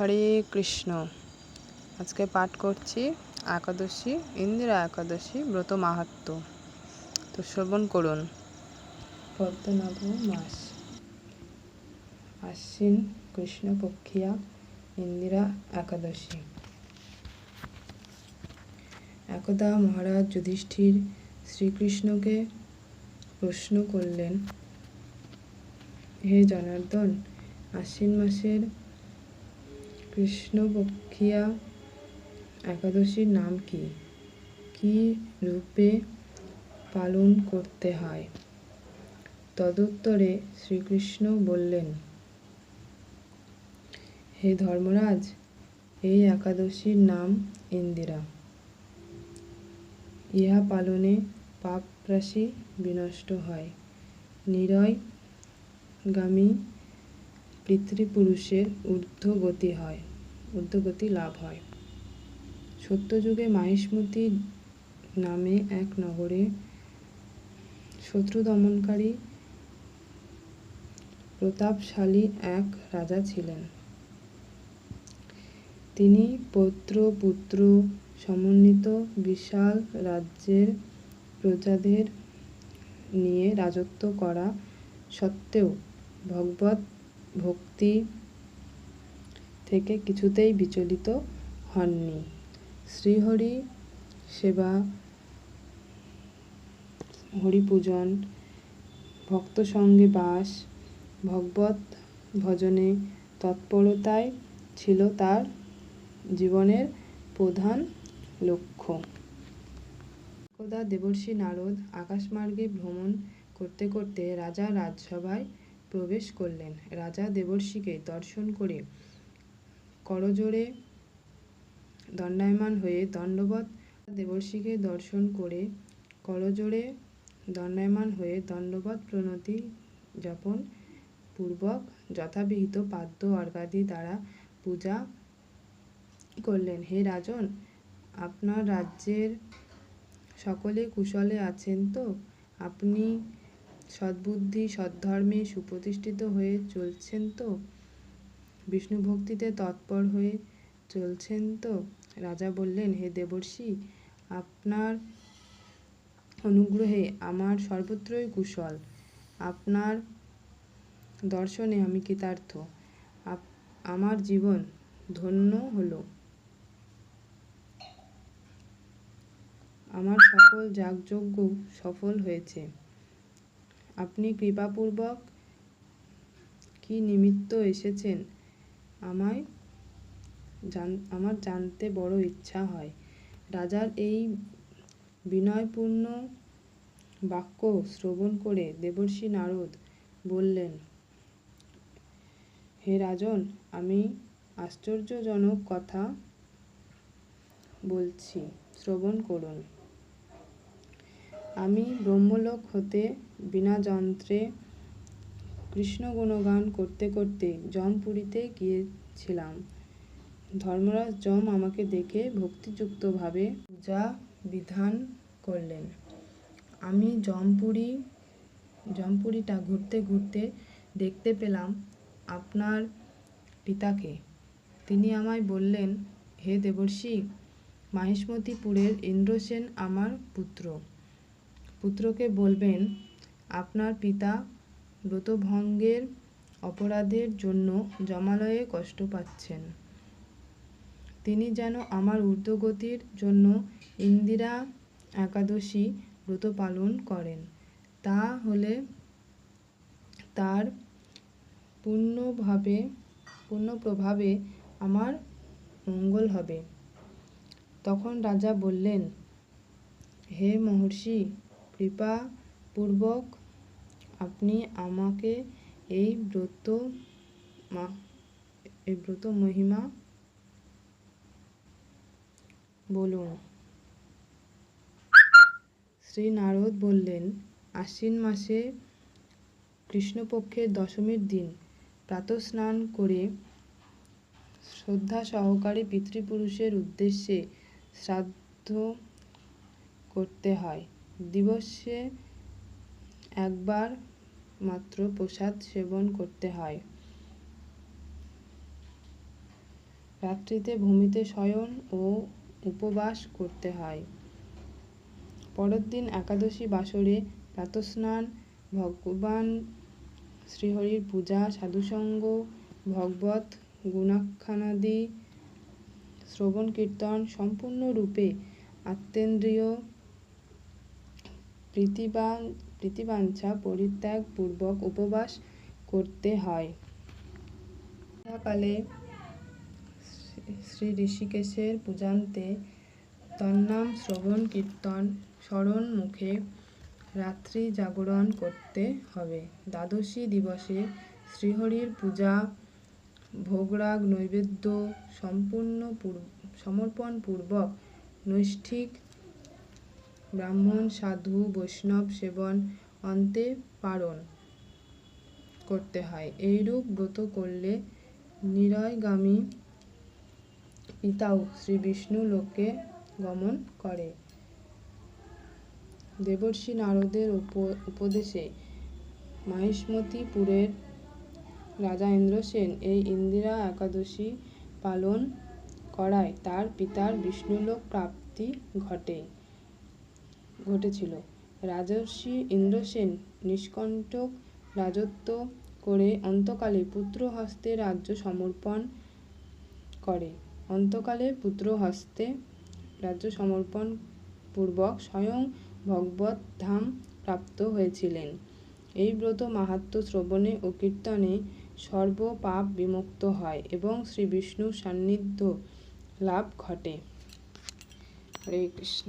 হরে কৃষ্ণ। আজকে পাঠ করছি একাদশী, ইন্দিরা একাদশী ব্রত মাহাত্ম্য। তো শ্রবণ করুন। পদ্মনাভ মাস, আশ্বিন কৃষ্ণপক্ষিয়া ইন্দিরা একাদশী। একদা মহারাজ যুধিষ্ঠির শ্রীকৃষ্ণকে প্রশ্ন করলেন, হে জনার্দন, আশ্বিন মাসের কৃষ্ণপক্ষিয়া একাদশীর নাম কি? কি রূপে পালন করতে হয়? তদুত্তরে শ্রীকৃষ্ণ বললেন, হে ধর্মরাজ, এই একাদশীর নাম ইন্দিরা। ইহা পালনে পাপরাশি বিনষ্ট হয়, নিরয়গামী পিতৃপুরুষের ঊর্ধ্বগতি লাভ হয়। সত্যযুগে মাহিষ্মতি নামে এক নগরে শত্রু দমনকারী প্রতাপশালী এক রাজা ছিলেন। তিনি পৌত্র পুত্র সমন্বিত বিশাল রাজ্যের প্রজাদের নিয়ে রাজত্ব করা সত্ত্বেও ভগবৎ ভক্তি থেকে কিছুতেই বিচলিত হননি। শ্রীহরি সেবা, হরিপূজন, ভক্তসঙ্গে বাস, ভগবৎ ভজনে তৎপরতাই ছিল তার জীবনের প্রধান লক্ষ্য। একদা দেবর্ষি নারদ আকাশমার্গে ভ্রমণ করতে করতে রাজার রাজসভায় প্রবেশ করলেন। রাজা দেবর্ষিকে দর্শন করে করজোড়ে দণ্ডায়মান হয়ে দণ্ডবৎ প্রণতি জ্ঞাপন পূর্বক যথাবিহিত পাদ্য অর্ঘ্যাদি দ্বারা পূজা করলেন। হে রাজন, আপনার রাজ্যের সকলে কুশলে আছেন তো? আপনি সদ্বুদ্ধি সদ্ধর্মে সুপ্রতিষ্ঠিত হয়ে চলছেন তো? বিষ্ণুভক্তিতে তৎপর হয়ে চলছেন তো? রাজা বললেন, হে দেবর্ষি, আপনার অনুগ্রহে আমার সর্বত্রই কুশল। আপনার দর্শনে আমি কৃতার্থ। আমার জীবন ধন্য হল। আমার সকল যাগযজ্ঞ সফল হয়েছে। আপনি কৃপাপূর্বক কি নিমিত্ত এসেছেন আমার জানতে বড় ইচ্ছা হয়। রাজার এই বিনয়পূর্ণ বাক্য শ্রবণ করে দেবর্ষি নারদ বললেন, হে রাজন, আমি আশ্চর্যজনক কথা বলছি, শ্রবণ করুন। আমি ব্রহ্মলোক হতে বিনা যন্ত্রে কৃষ্ণ গুণগান করতে করতে যমপুরীতে গিয়েছিলাম। ধর্মরাজ যম আমাকে দেখে ভক্তিযুক্তভাবে পূজা বিধান করলেন। আমি যমপুরীটা ঘুরতে ঘুরতে দেখতে পেলাম আপনার পিতাকে। তিনি আমায় বললেন, হে দেবর্ষি, মাহিষ্মতিপুরের ইন্দ্রসেন আমার পুত্র। পুত্রকে বলবেন, আপনার পিতা ব্রতভঙ্গের অপরাধের জন্য যমালয়ে কষ্ট পাচ্ছেন। তিনি যেন আমার ঊর্ধ্বগতির জন্য ইন্দিরা একাদশী ব্রত পালন করেন। তা হলে তার পুণ্যপ্রভাবে আমার মঙ্গল হবে। তখন রাজা বললেন, হে মহর্ষি, কৃপাপূর্বক আপনি আমাকে এই ব্রত মহিমা বলুন। শ্রী নারদ বললেন, আশ্বিন মাসে কৃষ্ণপক্ষের দশমীর দিন প্রাতঃস্নান করে শ্রদ্ধা সহকারে পিতৃপুরুষের উদ্দেশ্যে শ্রাদ্ধ করতে হয়। দিবসে একবার মাত্র প্রসাদ সেবন করতে হয়। রাত্রিতে ভূমিতে শয়ন ও উপবাস করতে হয়। পরের দিন একাদশী বাসরে প্রাতঃস্নান, ভগবান শ্রীহরির পূজা, সাধুসঙ্গ, ভগবত গুণাখ্যানাদি শ্রবণ কীর্তন, সম্পূর্ণরূপে আত্মেন্দ্রিয় প্রীতিবাঞ্ছা পরিত্যাগ পূর্বক উপবাস করতে হয়। সন্ধ্যাকালে শ্রী ঋষিকেশের পূজান্তে তন্নাম শ্রবণ কীর্তন স্মরণ মুখে রাত্রি জাগরণ করতে হবে। দ্বাদশী দিবসে শ্রীহরির পূজা, ভোগরাগ নৈবেদ্য সমর্পণ পূর্বক নৈষ্ঠিক ব্রাহ্মণ, সাধু, বৈষ্ণব সেবন অন্তে পারণ করতে হয়। এইরূপ ব্রত করলে নিরয়গামী পিতাও শ্রী বিষ্ণু লোকে গমন করে। দেবর্ষি নারদের উপদেশে মাহিষ্মতিপুরের রাজা ইন্দ্রসেন এই ইন্দিরা একাদশী পালন করায় তার পিতার বিষ্ণুলোক প্রাপ্তি ঘটেছিল। রাজর্ষি ইন্দ্রসেন নিষ্কণ্টক রাজত্ব করে অন্তকালে পুত্র হস্তে রাজ্য সমর্পণ পূর্বক স্বয়ং ভগবত ধাম প্রাপ্ত হয়েছিলেন। এই ব্রত মাহাত্ম্য শ্রবণে ও কীর্তনে সর্ব পাপ বিমুক্ত হয় এবং শ্রী বিষ্ণুর সান্নিধ্য লাভ ঘটে। হরে কৃষ্ণ।